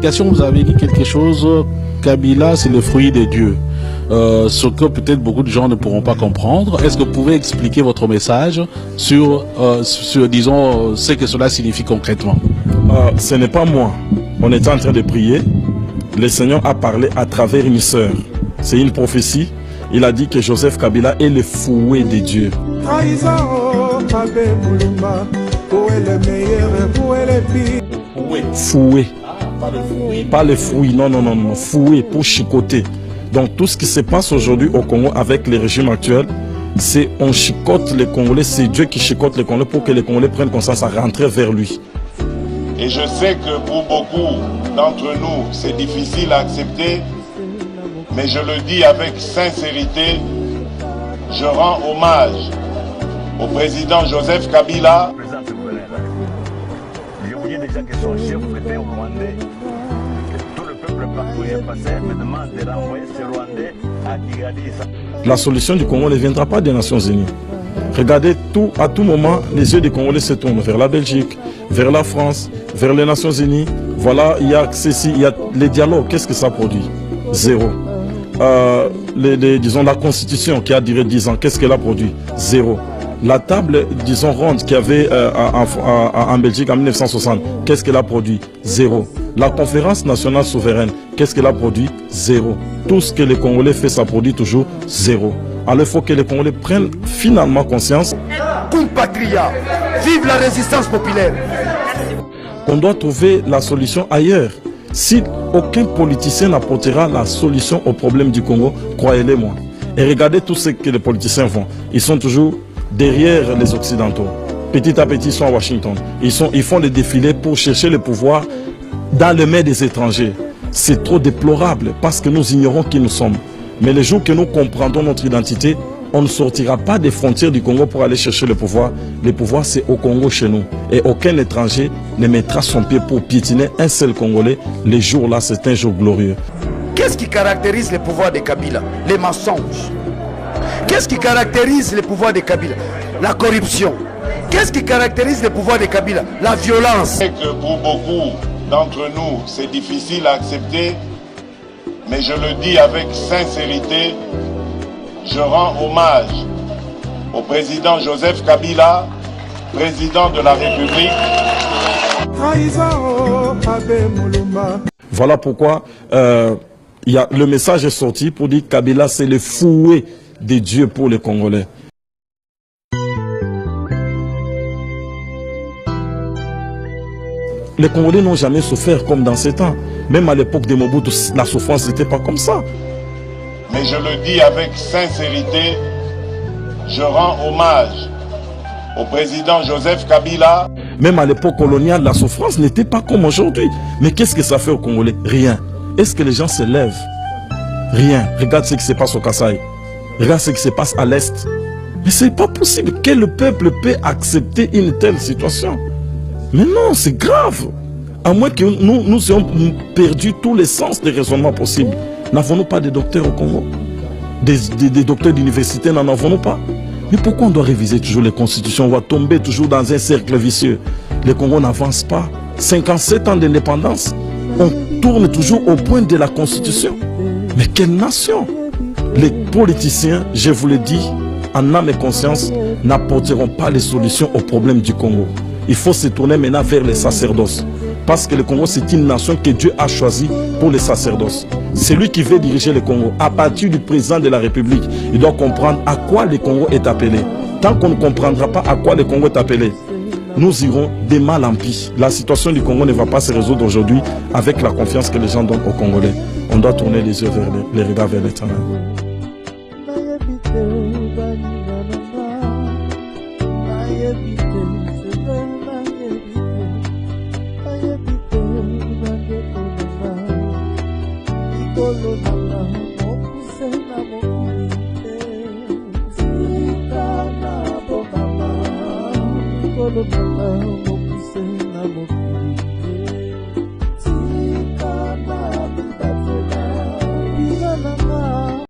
explication, vous avez dit quelque chose, Kabila, c'est le fruit des dieux. Ce que peut-être beaucoup de gens ne pourront pas comprendre. Est-ce que vous pouvez expliquer votre message sur disons, ce que cela signifie concrètement? Ce n'est pas moi. On était en train de prier. Le Seigneur a parlé à travers une sœur. C'est une prophétie. Il a dit que Joseph Kabila est le fouet de Dieu. Fouet. Pas le fruit. Non, non, non, non. Fouet pour chicoter. Donc tout ce qui se passe aujourd'hui au Congo avec le régime actuel, c'est on chicote les Congolais, c'est Dieu qui chicote les Congolais pour que les Congolais prennent conscience à rentrer vers lui. Et je sais que pour beaucoup d'entre nous, c'est difficile à accepter, mais je le dis avec sincérité, je rends hommage au président Joseph Kabila. Je vous dis déjà que son chef était au Rwandais. Tout le peuple partout est passé, me demande de renvoyer ce Rwandais à Kigali. La solution du Congo ne viendra pas des Nations Unies. Regardez, à tout moment, les yeux des Congolais se tournent vers la Belgique, vers la France, vers les Nations Unies. Voilà, il y a ceci, il y a les dialogues. Qu'est-ce que ça produit? Zéro. Disons, la Constitution qui a duré 10 ans, qu'est-ce qu'elle a produit? Zéro. La table, disons, ronde qu'il y avait en Belgique en 1960, qu'est-ce qu'elle a produit? Zéro. La conférence nationale souveraine, qu'est-ce qu'elle a produit? Zéro. Tout ce que les Congolais font, ça produit toujours zéro. Alors il faut que les Congolais prennent finalement conscience. Cum patria, vive la résistance populaire. On doit trouver la solution ailleurs. Si aucun politicien n'apportera la solution au problème du Congo, croyez-le-moi. Et regardez tout ce que les politiciens font. Ils sont toujours derrière les Occidentaux. Petit à petit, ils sont à Washington. Ils font des défilés pour chercher le pouvoir dans les mains des étrangers. C'est trop déplorable parce que nous ignorons qui nous sommes. Mais le jour que nous comprendrons notre identité, on ne sortira pas des frontières du Congo pour aller chercher le pouvoir. Le pouvoir, c'est au Congo chez nous. Et aucun étranger ne mettra son pied pour piétiner un seul Congolais. Les jours-là, c'est un jour glorieux. Qu'est-ce qui caractérise le pouvoir de Kabila? Les mensonges. Qu'est-ce qui caractérise le pouvoir de Kabila? La corruption. Qu'est-ce qui caractérise le pouvoir de Kabila? La violence. Je sais que pour beaucoup d'entre nous, c'est difficile à accepter, mais je le dis avec sincérité, je rends hommage au président Joseph Kabila, président de la République. Voilà pourquoi le message est sorti pour dire que Kabila, c'est le fouet de Dieu pour les Congolais. Les Congolais n'ont jamais souffert comme dans ces temps. Même à l'époque de Mobutu, la souffrance n'était pas comme ça. Mais je le dis avec sincérité, je rends hommage au président Joseph Kabila. Même à l'époque coloniale, la souffrance n'était pas comme aujourd'hui. Mais qu'est-ce que ça fait aux Congolais? Rien. Est-ce que les gens se lèvent? Rien. Regarde ce qui se passe au Kasaï. Regarde ce qui se passe à l'Est. Mais ce n'est pas possible. Quel peuple peut accepter une telle situation? Mais non, c'est grave. À moins que nous ayons perdu tous les sens de raisonnement possibles. N'avons-nous pas de docteurs au Congo? Des docteurs d'université, n'en avons-nous pas? Mais pourquoi on doit réviser toujours les constitutions? On va tomber toujours dans un cercle vicieux. Le Congo n'avance pas. 57 ans d'indépendance, on tourne toujours au point de la constitution. Mais quelle nation? Les politiciens, je vous le dis, en âme et conscience, n'apporteront pas les solutions aux problèmes du Congo. Il faut se tourner maintenant vers les sacerdoces. Parce que le Congo, c'est une nation que Dieu a choisie pour les sacerdoces. C'est lui qui veut diriger le Congo. À partir du président de la République, il doit comprendre à quoi le Congo est appelé. Tant qu'on ne comprendra pas à quoi le Congo est appelé, nous irons de mal en pis. La situation du Congo ne va pas se résoudre aujourd'hui avec la confiance que les gens donnent aux Congolais. On doit tourner les yeux vers les regards vers l'Éternel. Kolo mama mo kusena mo